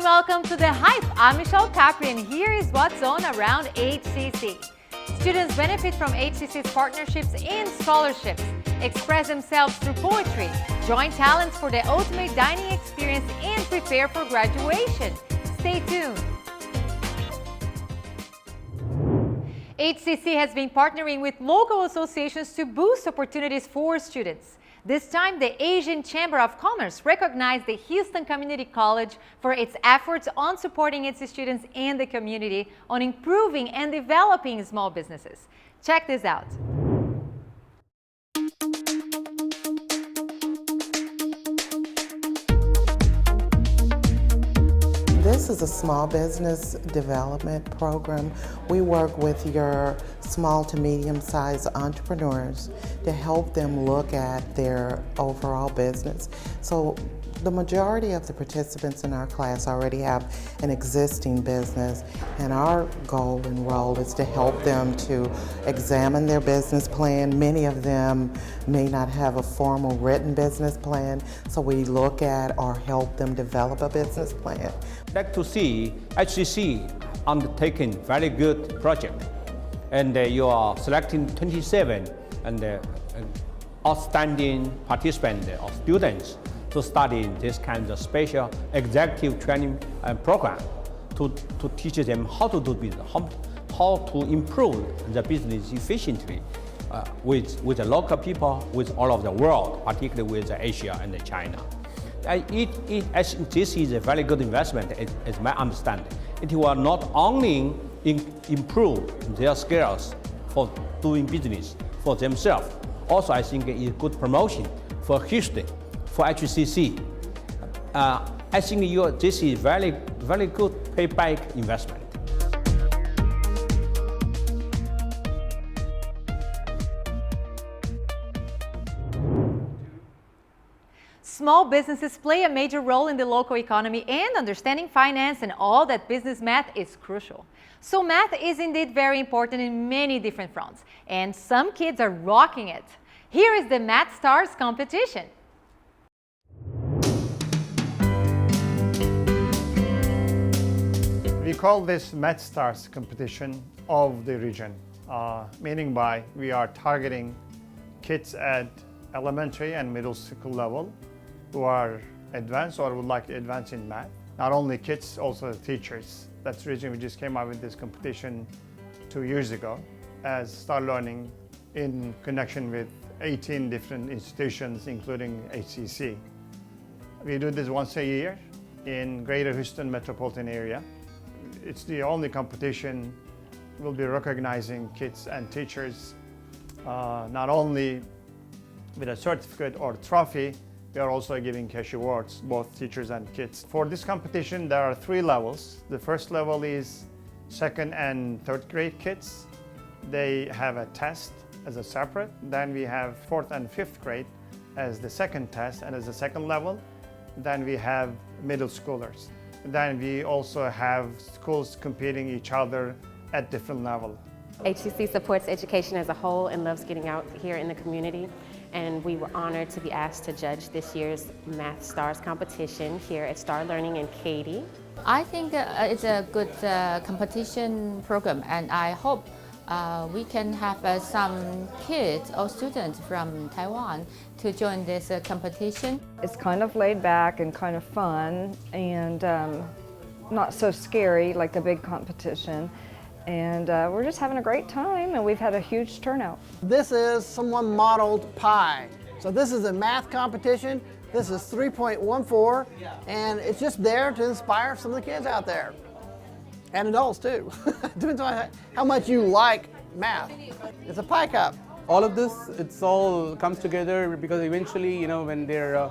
and welcome to The Hype. I'm Michelle Capri and here is what's on around HCC. Students benefit from HCC's partnerships and scholarships, express themselves through poetry, join talents for the ultimate dining experience, and prepare for graduation. Stay tuned. HCC has been partnering with local associations to boost opportunities for students. This time, the Asian Chamber of Commerce recognized the Houston Community College for its efforts on supporting its students and the community on improving and developing small businesses. Check this out. This is a small business development program. We work with your small to medium-sized entrepreneurs to help them look at their overall business. So the majority of the participants in our class already have an existing business, and our goal and role is to help them to examine their business plan. Many of them may not have a formal written business plan, so we look at or help them develop a business plan. I'd like to see HCC undertaking very good project, and you are selecting 27 outstanding participants or students to study this kind of special executive training program to teach them how to do business, how to improve the business efficiently with the local people, with all of the world, particularly with Asia and China. This is a very good investment, as my understanding. It will not only improve their skills for doing business for themselves, also I think it's good promotion for Houston, for HCC. I think this is very good payback investment. Small businesses play a major role in the local economy, and understanding finance and all that business math is crucial. So math is indeed very important in many different fronts, and some kids are rocking it. Here is the Math Stars competition. We call this Math Stars competition of the region, meaning by we are targeting kids at elementary and middle school level who are advanced or would like to advance in math. Not only kids, also the teachers. That's the reason we just came up with this competition 2 years ago as Star Learning in connection with 18 different institutions, including HCC. We do this once a year in Greater Houston metropolitan area. It's the only competition we'll be recognizing kids and teachers, not only with a certificate or trophy, we are also giving cash awards, both teachers and kids. For this competition, there are 3 levels. The first level is 2nd and 3rd grade kids. They have a test as a separate. Then we have 4th and 5th grade as the second test and as the second level. Then we have middle schoolers. Then we also have schools competing each other at different levels. HCC supports education as a whole and loves getting out here in the community. And we were honored to be asked to judge this year's Math Stars competition here at Star Learning in Katy. I think it's a good competition program, and I hope we can have some kids or students from Taiwan to join this competition. It's kind of laid back and kind of fun and not so scary like a big competition. And we're just having a great time, and we've had a huge turnout. This is someone modeled pi. So this is a math competition. This is 3.14, and it's just there to inspire some of the kids out there. And adults too. Depends on how much you like math. It's a pie cup. All of this, it's all comes together because eventually, when they're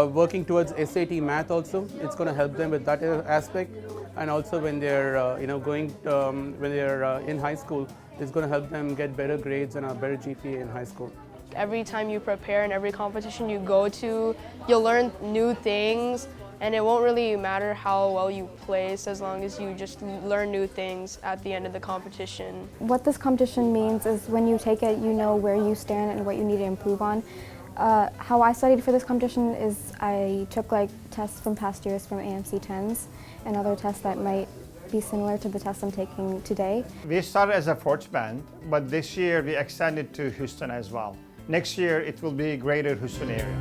working towards SAT math also, it's going to help them with that aspect. And also when they're when they're in high school, it's going to help them get better grades and a better GPA in high school. Every time you prepare in every competition you go to, you'll learn new things, and it won't really matter how well you place as long as you just learn new things at the end of the competition. What this competition means is when you take it, you know where you stand and what you need to improve on. How I studied for this competition is I took like tests from past years from AMC 10s and other tests that might be similar to the test I'm taking today. We started as a Forts band, but this year we extended to Houston as well. Next year it will be greater Houston area.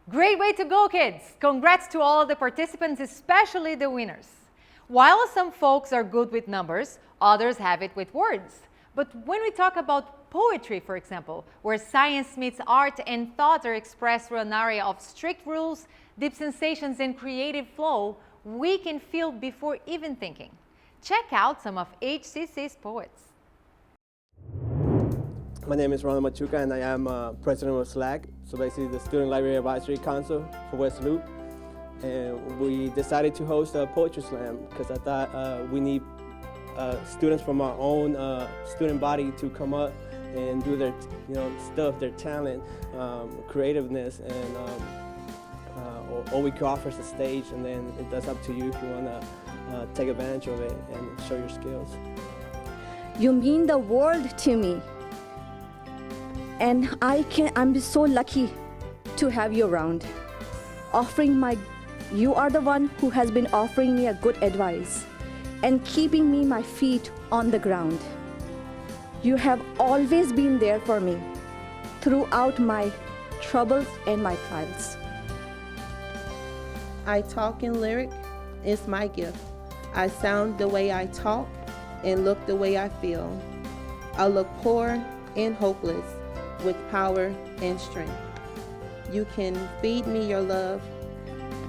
Great way to go, kids! Congrats to all of the participants, especially the winners. While some folks are good with numbers, others have it with words. But when we talk about poetry, for example, where science meets art and thoughts are expressed through an area of strict rules, deep sensations, and creative flow, we can feel before even thinking. Check out some of HCC's poets. My name is Ronald Machuca, and I am president of SLAC, so basically the Student Library Advisory Council for West Loop. And we decided to host a poetry slam because I thought we need students from our own student body to come up and do their stuff, their talent, creativeness, and all we can offer is a stage, and then it's up to you if you want to take advantage of it and show your skills. You mean the world to me, and I'm so lucky to have you around. You are the one who has been offering me a good advice and keeping me my feet on the ground. You have always been there for me throughout my troubles and my trials. I talk in lyric, it's my gift. I sound the way I talk and look the way I feel. I look poor and hopeless with power and strength. You can feed me your love,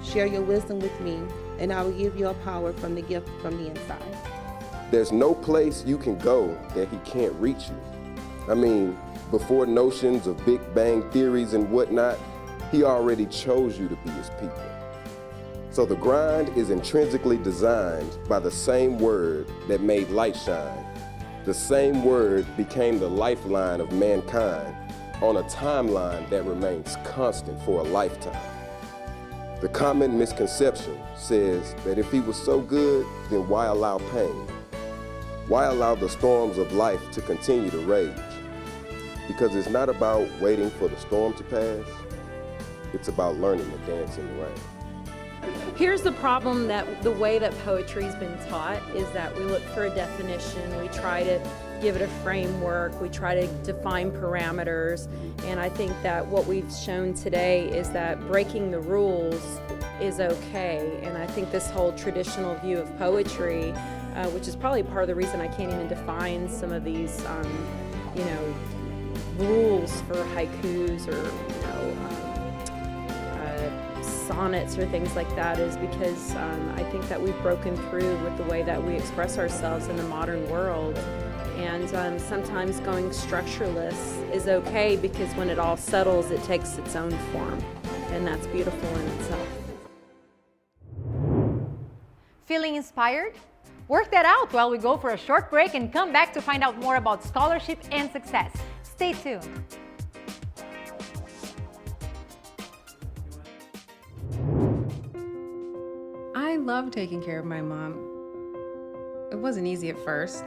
share your wisdom with me, and I will give you a power from the gift from the inside. There's no place you can go that he can't reach you. I mean, before notions of Big Bang theories and whatnot, he already chose you to be his people. So the grind is intrinsically designed by the same word that made light shine. The same word became the lifeline of mankind on a timeline that remains constant for a lifetime. The common misconception says that if he was so good, then why allow pain? Why allow the storms of life to continue to rage? Because it's not about waiting for the storm to pass, it's about learning to dance in the rain. Here's the problem that the way that poetry's been taught is that we look for a definition, we try to give it a framework, we try to define parameters, and I think that what we've shown today is that breaking the rules is okay, and I think this whole traditional view of poetry, which is probably part of the reason I can't even define some of these, rules for haikus or, sonnets or things like that, is because I think that we've broken through with the way that we express ourselves in the modern world. And sometimes going structureless is okay because when it all settles, it takes its own form. And that's beautiful in itself. Feeling inspired? Work that out while we go for a short break and come back to find out more about scholarship and success. Stay tuned. I love taking care of my mom. It wasn't easy at first.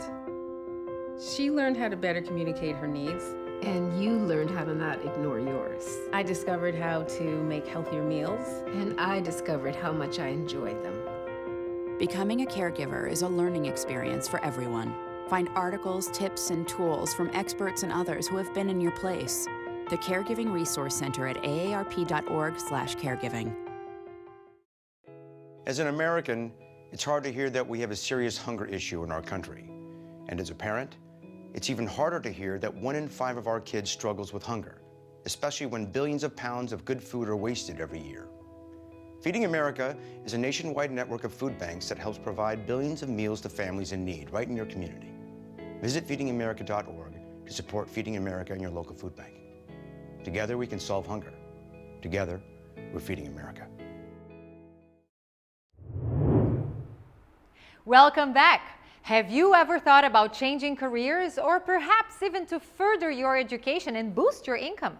She learned how to better communicate her needs. And you learned how to not ignore yours. I discovered how to make healthier meals. And I discovered how much I enjoyed them. Becoming a caregiver is a learning experience for everyone. Find articles, tips, and tools from experts and others who have been in your place. The Caregiving Resource Center at aarp.org/caregiving. As an American, it's hard to hear that we have a serious hunger issue in our country. And as a parent, it's even harder to hear that 1 in 5 of our kids struggles with hunger, especially when billions of pounds of good food are wasted every year. Feeding America is a nationwide network of food banks that helps provide billions of meals to families in need right in your community. Visit feedingamerica.org to support Feeding America in your local food bank. Together we can solve hunger. Together, we're Feeding America. Welcome back. Have you ever thought about changing careers or perhaps even to further your education and boost your income?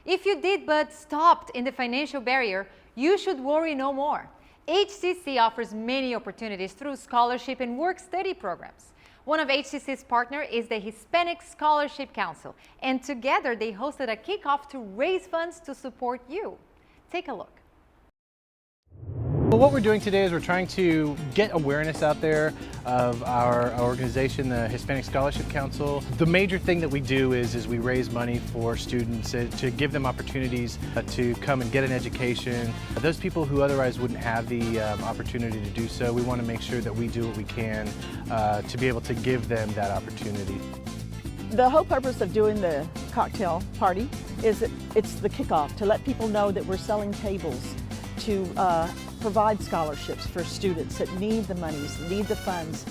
If you did but stopped in the financial barrier, you should worry no more. HCC offers many opportunities through scholarship and work-study programs. One of HCC's partners is the Hispanic Scholarship Council, and together they hosted a kickoff to raise funds to support you. Take a look. Well, what we're doing today is we're trying to get awareness out there of our organization, the Hispanic Scholarship Council. The major thing that we do is we raise money for students to give them opportunities to come and get an education. Those people who otherwise wouldn't have the opportunity to do so, we want to make sure that we do what we can to be able to give them that opportunity. The whole purpose of doing the cocktail party is that it's the kickoff, to let people know that we're selling tables to provide scholarships for students that need the monies, need the funds.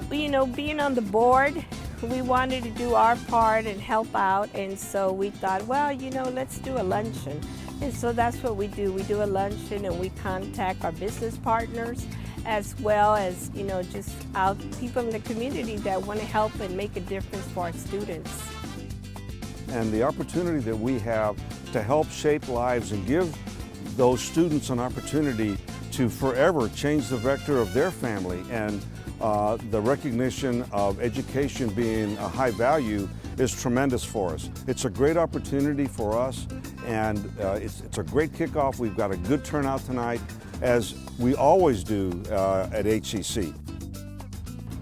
You know, being on the board, we wanted to do our part and help out, and so we thought, well, you know, let's do a luncheon. And so that's what we do. We do a luncheon and we contact our business partners as well as, you know, just people in the community that want to help and make a difference for our students. And the opportunity that we have to help shape lives and give those students an opportunity to forever change the vector of their family, and the recognition of education being a high value is tremendous for us. It's a great opportunity for us, and it's a great kickoff. We've got a good turnout tonight, as we always do at HCC.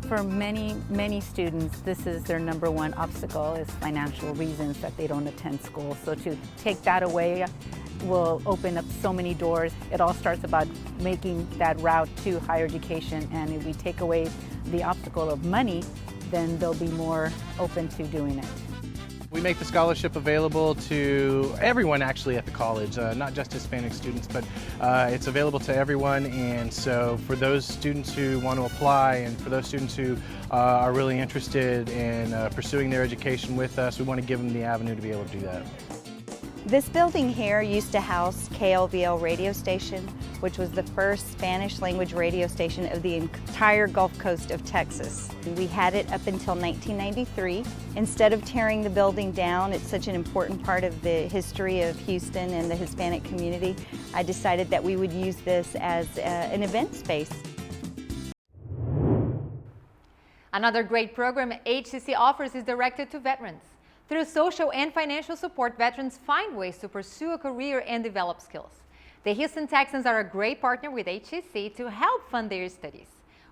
For many students, this is their number one obstacle, is financial reasons that they don't attend school. So to take that away will open up so many doors. It all starts about making that route to higher education, and if we take away the obstacle of money, then they'll be more open to doing it. We make the scholarship available to everyone actually at the college, not just Hispanic students, but it's available to everyone. And so for those students who want to apply, and for those students who are really interested in pursuing their education with us, we want to give them the avenue to be able to do that. This building here used to house KLVL radio station, which was the first Spanish language radio station of the entire Gulf Coast of Texas. We had it up until 1993. Instead of tearing the building down, it's such an important part of the history of Houston and the Hispanic community, I decided that we would use this as an event space. Another great program HCC offers is directed to veterans. Through social and financial support, veterans find ways to pursue a career and develop skills. The Houston Texans are a great partner with HCC to help fund their studies.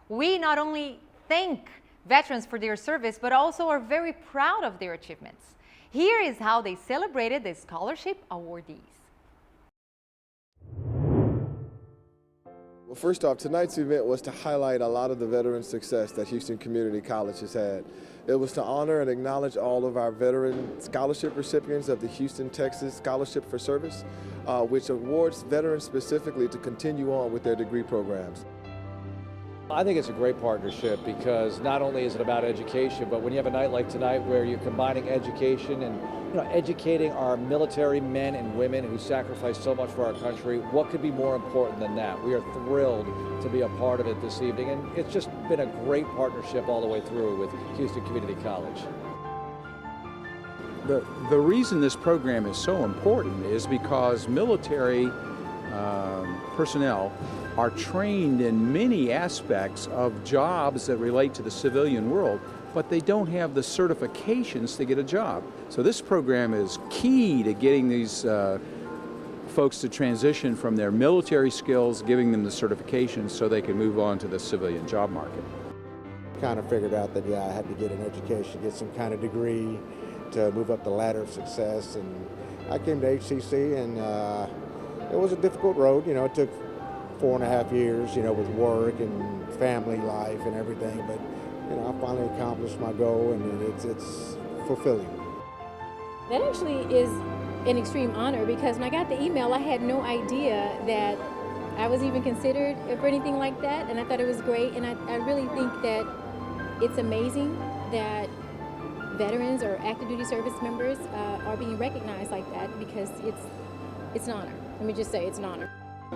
We not only thank veterans for their service, but also are very proud of their achievements. Here is how they celebrated the scholarship awardees. Well, first off, tonight's event was to highlight a lot of the veteran success that Houston Community College has had. It was to honor and acknowledge all of our veteran scholarship recipients of the Houston, Texas Scholarship for Service, which awards veterans specifically to continue on with their degree programs. I think it's a great partnership because not only is it about education, but when you have a night like tonight where you're combining education and educating our military men and women who sacrifice so much for our country, what could be more important than that? We are thrilled to be a part of it this evening, and it's just been a great partnership all the way through with Houston Community College. The reason this program is so important is because military personnel are trained in many aspects of jobs that relate to the civilian world, but they don't have the certifications to get a job. So this program is key to getting these folks to transition from their military skills, giving them the certifications so they can move on to the civilian job market. Kind of figured out that, yeah, I had to get an education, get some kind of degree to move up the ladder of success. And I came to HCC, and it was a difficult road. You know, it took 4.5 years, with work and family life and everything. But, I finally accomplished my goal, and it's fulfilling. That actually is an extreme honor, because when I got the email, I had no idea that I was even considered for anything like that, and I thought it was great. And I really think that it's amazing that veterans or active duty service members are being recognized like that, because it's an honor. Let me just say, it's an honor.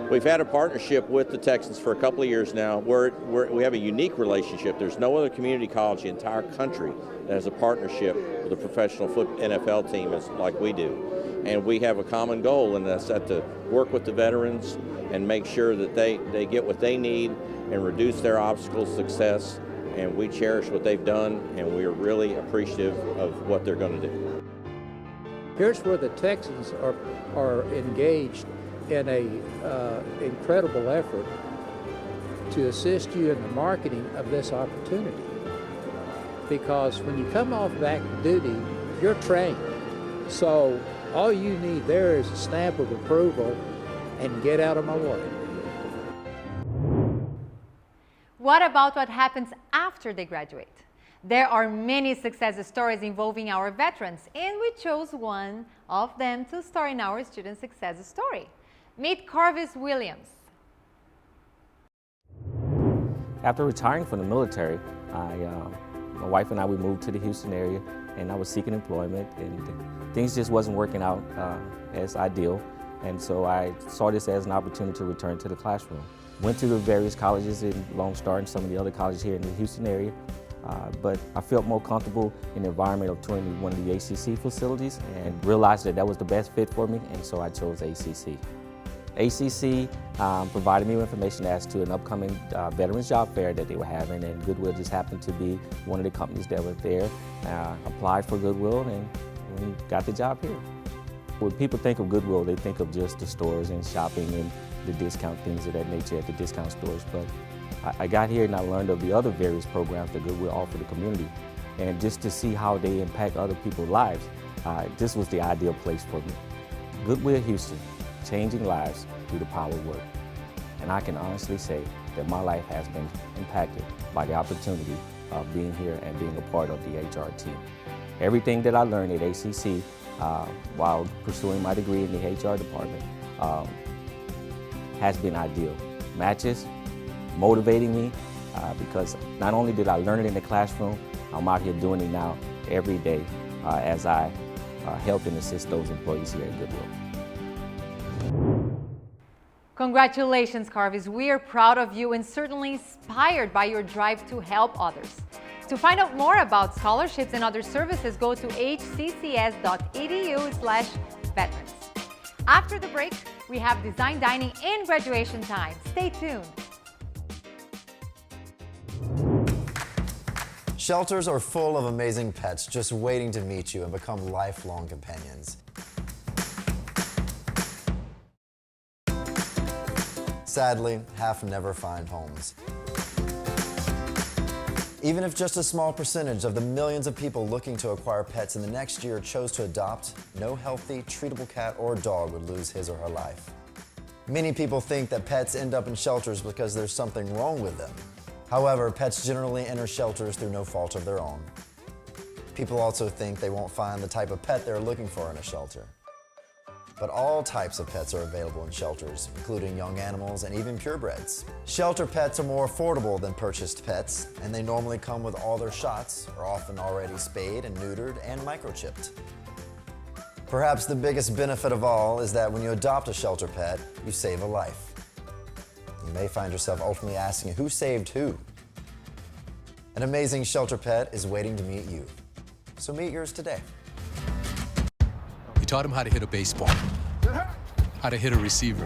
We've had a partnership with the Texans for a couple of years now. We have a unique relationship. There's no other community college in the entire country that has a partnership with a professional NFL team like we do. And we have a common goal, and that's to work with the veterans and make sure that they get what they need and reduce their obstacles to success and we cherish what they've done, and we are really appreciative of what they're going to do. Here's where the Texans are engaged in a incredible effort to assist you in the marketing of this opportunity. Because when you come off active duty, you're trained. So all you need there is a stamp of approval and get out of my way. What about what happens after they graduate? There are many success stories involving our veterans, and we chose one of them to star in our Student Success Story. Meet Carvis Williams. After retiring from the military, my wife and I, we moved to the Houston area, and I was seeking employment, and things just wasn't working out as ideal. And so I saw this as an opportunity to return to the classroom. Went to the various colleges in Lone Star and some of the other colleges here in the Houston area, but I felt more comfortable in the environment of touring one of the ACC facilities and realized that that was the best fit for me, and so I chose ACC. ACC provided me with information as to an upcoming Veterans Job Fair that they were having, and Goodwill just happened to be one of the companies that were there. Applied for Goodwill, and we got the job here. When people think of Goodwill, they think of just the stores and shopping and the discount things of that nature at the discount stores, but I got here and I learned of the other various programs that Goodwill offer the community, and just to see how they impact other people's lives, this was the ideal place for me. Goodwill Houston, changing lives through the power of work. And I can honestly say that my life has been impacted by the opportunity of being here and being a part of the HR team. Everything that I learned at ACC while pursuing my degree in the HR department has been ideal. Matches, motivating me, because not only did I learn it in the classroom, I'm out here doing it now every day as I help and assist those employees here at Goodwill. Congratulations, Carvis. We are proud of you and certainly inspired by your drive to help others. To find out more about scholarships and other services, go to hccs.edu/veterans. After the break, we have Design Dining and graduation time. Stay tuned. Shelters are full of amazing pets just waiting to meet you and become lifelong companions. Sadly, half never find homes. Even if just a small percentage of the millions of people looking to acquire pets in the next year chose to adopt, no healthy, treatable cat or dog would lose his or her life. Many people think that pets end up in shelters because there's something wrong with them. However, pets generally enter shelters through no fault of their own. People also think they won't find the type of pet they're looking for in a shelter. But all types of pets are available in shelters, including young animals and even purebreds. Shelter pets are more affordable than purchased pets, and they normally come with all their shots, are often already spayed and neutered and microchipped. Perhaps the biggest benefit of all is that when you adopt a shelter pet, you save a life. You may find yourself ultimately asking who saved who. An amazing shelter pet is waiting to meet you. So meet yours today. You taught him how to hit a baseball, how to hit a receiver.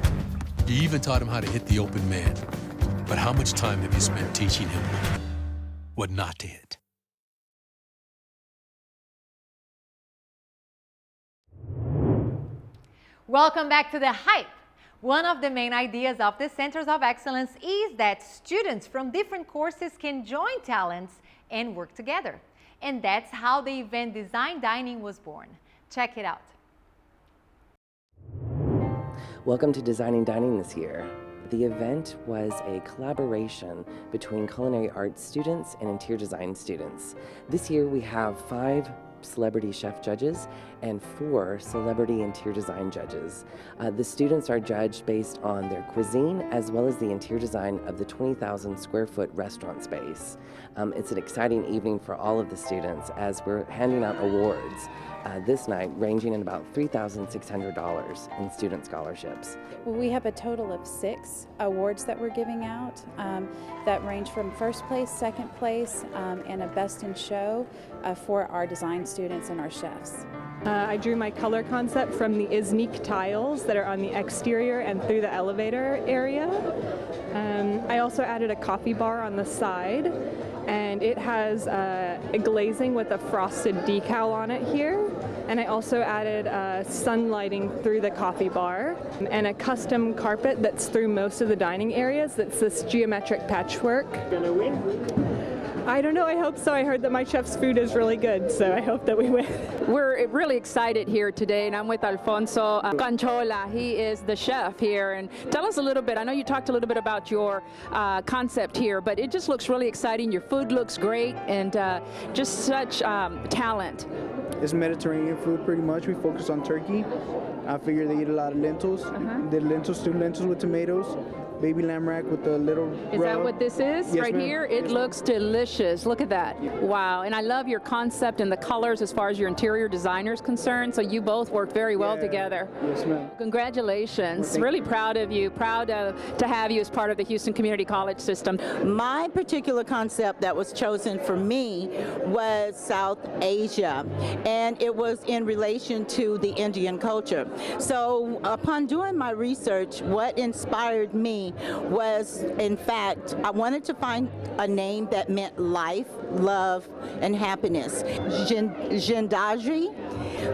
You even taught him how to hit the open man. But how much time have you spent teaching him what not to hit? Welcome back to The Hype. One of the main ideas of the Centers of Excellence is that students from different courses can join talents and work together. And that's how the event Design Dining was born. Check it out. Welcome to Designing Dining this year. The event was a collaboration between culinary arts students and interior design students. This year we have 5 celebrity chef judges and 4 celebrity interior design judges. The students are judged based on their cuisine as well as the interior design of the 20,000 square foot restaurant space. It's an exciting evening for all of the students as we're handing out awards this night, ranging in about $3,600 in student scholarships. Well, we have a total of 6 awards that we're giving out that range from first place, second place, and a best in show for our design students and our chefs. I drew my color concept from the Isnique tiles that are on the exterior and through the elevator area. I also added a coffee bar on the side. and it has a glazing with a frosted decal on it here. And I also added sun lighting through the coffee bar and a custom carpet that's through most of the dining areas. That's this geometric patchwork. Gonna win? I don't know, I hope so. I heard that my chef's food is really good, so I hope that we win. We're really excited here today, and I'm with Alfonso Canchola. He is the chef here, and tell us a little bit. I know you talked a little bit about your concept here, but it just looks really exciting. Your food looks great, and just such talent. It's Mediterranean food pretty much. We focus on turkey. I figure they eat a lot of lentils. The lentils, stewed lentils with tomatoes. Baby lamb rack with the little Is that what this is Yes, right ma'am. here? It looks delicious. Look at that. Wow. And I love your concept and the colors as far as your interior designer is concerned. So you both worked very well together. Yes, ma'am. Congratulations. Really proud of you. Proud to have you as part of the Houston Community College system. My particular concept that was chosen for me was South Asia, and it was in relation to the Indian culture. So upon doing my research, what inspired me was, in fact, I wanted to find a name that meant life, love, and happiness. Jindaji.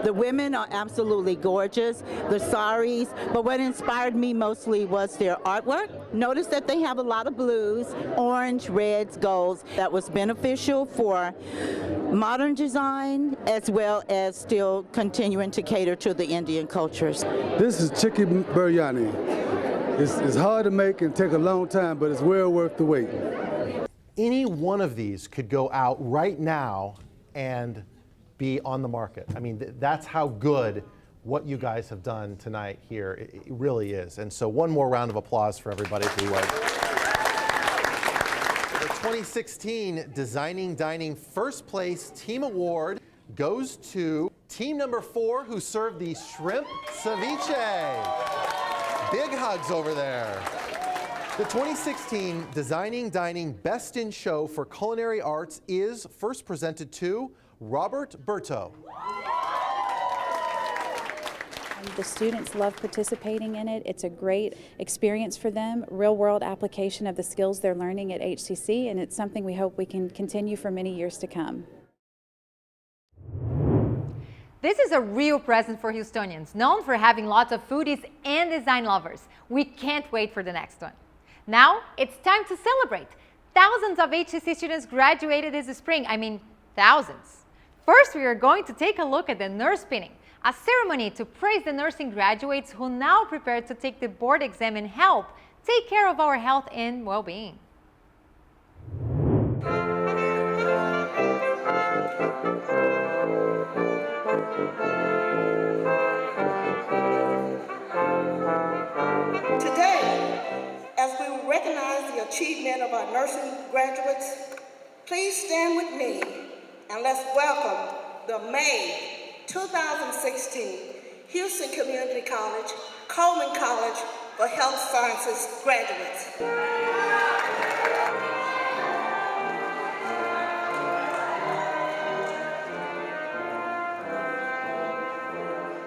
The women are absolutely gorgeous, the saris, but what inspired me mostly was their artwork. Notice that they have a lot of blues, orange, reds, golds. That was beneficial for modern design as well as still continuing to cater to the Indian cultures. This is chicken biryani. It's hard to make and take a long time, but it's well worth the wait. Any one of these could go out right now and be on the market. I mean, that's how good what you guys have done tonight here. It really is. And so one more round of applause for everybody if we would. The 2016 Designing Dining First Place Team Award goes to team number 4 who served the shrimp ceviche. Big hugs over there. The 2016 Designing Dining Best in Show for Culinary Arts is first presented to Robert Berto. The students love participating in it. It's a great experience for them, real-world application of the skills they're learning at HCC, and it's something we hope we can continue for many years to come. This is a real present for Houstonians, known for having lots of foodies and design lovers. We can't wait for the next one. Now, it's time to celebrate. Thousands of HCC students graduated this spring. I mean, thousands. First, we are going to take a look at the nurse spinning, a ceremony to praise the nursing graduates who now prepare to take the board exam and help take care of our health and well-being. Today, as we recognize the achievement of our nursing graduates, please stand with me and let's welcome the May 2016 Houston Community College, Coleman College for Health Sciences graduates.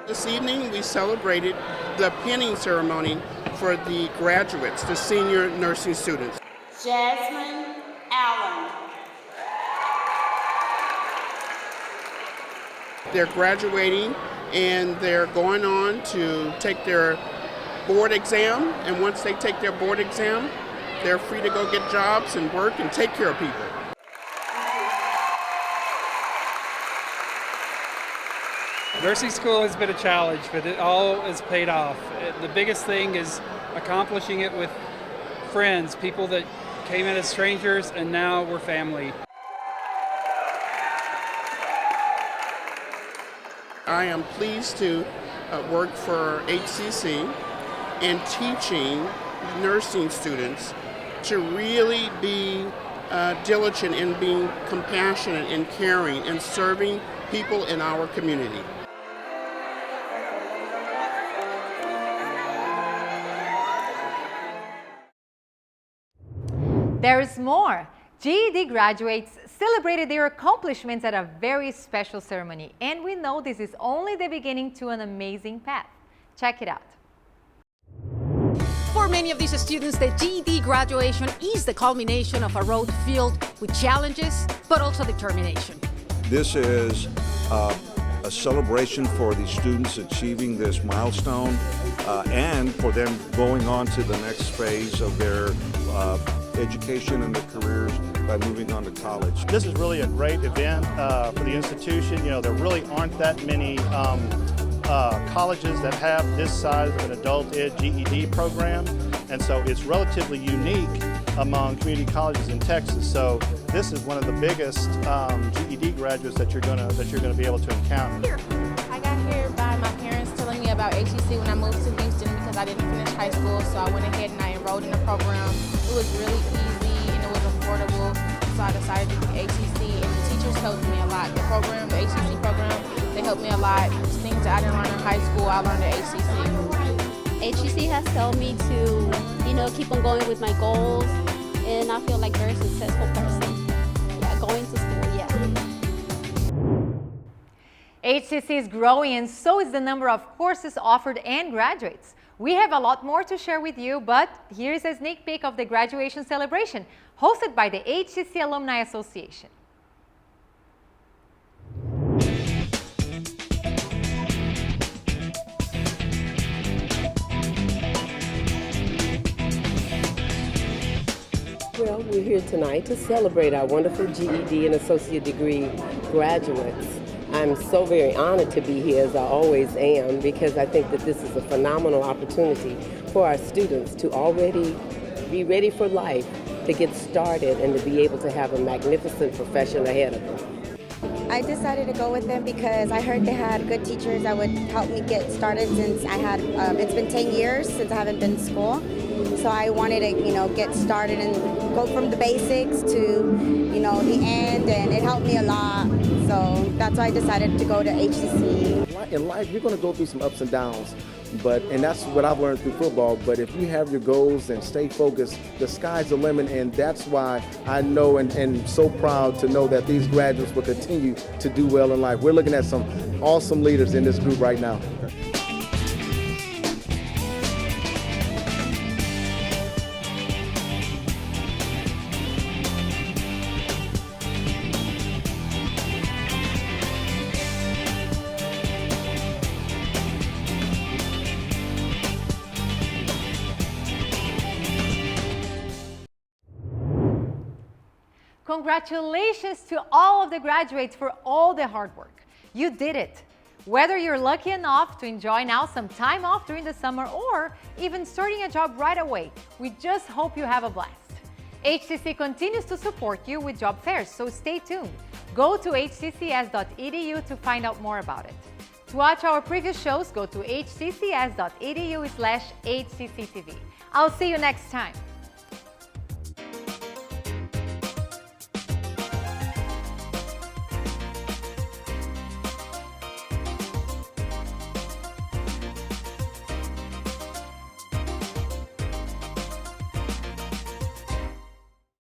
This evening we celebrated the pinning ceremony for the graduates, the senior nursing students. Jasmine Allen. They're graduating and they're going on to take their board exam, and once they take their board exam, they're free to go get jobs and work and take care of people. Nursing school has been a challenge, but it all has paid off. The biggest thing is accomplishing it with friends, people that came in as strangers and now we're family. I am pleased to work for HCC and teaching nursing students to really be diligent in being compassionate and caring and serving people in our community. There is more. GED graduates celebrated their accomplishments at a very special ceremony, and we know this is only the beginning to an amazing path. Check it out. For many of these students, the GED graduation is the culmination of a road filled with challenges, but also determination. This is a celebration for the students achieving this milestone and for them going on to the next phase of their education and their careers by moving on to college. This is really a great event for the institution. You know, there really aren't that many colleges that have this size of an adult ed GED program, and so it's relatively unique among community colleges in Texas. So this is one of the biggest GED graduates that you're gonna be able to encounter. I got here by my parents telling me about HCC when I moved to Houston because I didn't finish high school, so I went ahead and I enrolled in the program. It was really easy and it was affordable, so I decided to do HCC, and the teachers helped me a lot. The program, the HCC program, they helped me a lot. Things that I didn't learn in high school, I learned at HCC. HCC has helped me to, you know, keep on going with my goals, and I feel like a very successful person. Yeah, going to school, yeah. HCC is growing, and so is the number of courses offered and graduates. We have a lot more to share with you, but here's a sneak peek of the graduation celebration hosted by the HCC Alumni Association. Well, we're here tonight to celebrate our wonderful GED and associate degree graduates. I'm so very honored to be here, as I always am, because I think that this is a phenomenal opportunity for our students to already be ready for life, to get started, and to be able to have a magnificent profession ahead of them. I decided to go with them because I heard they had good teachers that would help me get started, since I had, it's been 10 years since I haven't been to school. So I wanted to, you know, get started and go from the basics to, you know, the end, and it helped me a lot. So that's why I decided to go to HCC. In life, you're going to go through some ups and downs, and that's what I've learned through football. But if you have your goals and stay focused, the sky's the limit, and that's why I know and so proud to know that these graduates will continue to do well in life. We're looking at some awesome leaders in this group right now. Congratulations to all of the graduates for all the hard work. You did it. Whether you're lucky enough to enjoy now some time off during the summer or even starting a job right away, we just hope you have a blast. HCC continues to support you with job fairs, so stay tuned. Go to hccs.edu to find out more about it. To watch our previous shows, go to hccs.edu/hcctv. I'll see you next time.